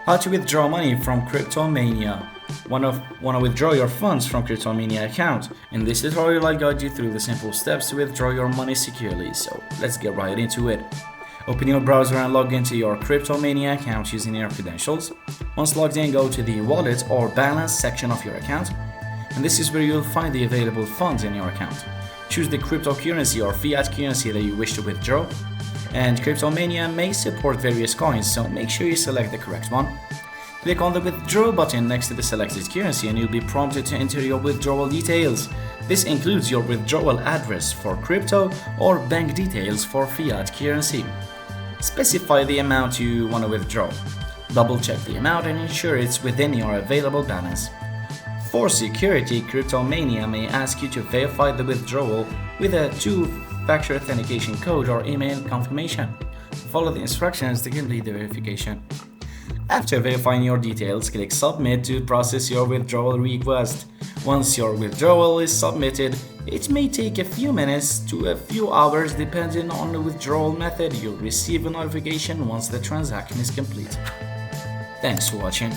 How to withdraw money from Cryptomania. Want to withdraw your funds from Cryptomania account? In this tutorial, I'll guide you through the simple steps to withdraw your money securely. So let's get right into it. Open your browser and log into your Cryptomania account using your credentials. Once logged in, go to the wallet or balance section of your account, and this is where you'll find the available funds in your account. Choose the cryptocurrency or fiat currency that you wish to withdraw, and Cryptomania may support various coins, so make sure you select the correct one. Click on the withdraw button next to the selected currency and you'll be prompted to enter your withdrawal details. This includes your withdrawal address for crypto or bank details for fiat currency. Specify the amount you want to withdraw. Double check the amount and ensure it's within your available balance. For security, Cryptomania may ask you to verify the withdrawal with a two-factor authentication code or email confirmation. Follow the instructions to complete the verification. After verifying your details, click Submit to process your withdrawal request. Once your withdrawal is submitted, it may take a few minutes to a few hours depending on the withdrawal method. You'll receive a notification once the transaction is complete. Thanks for watching.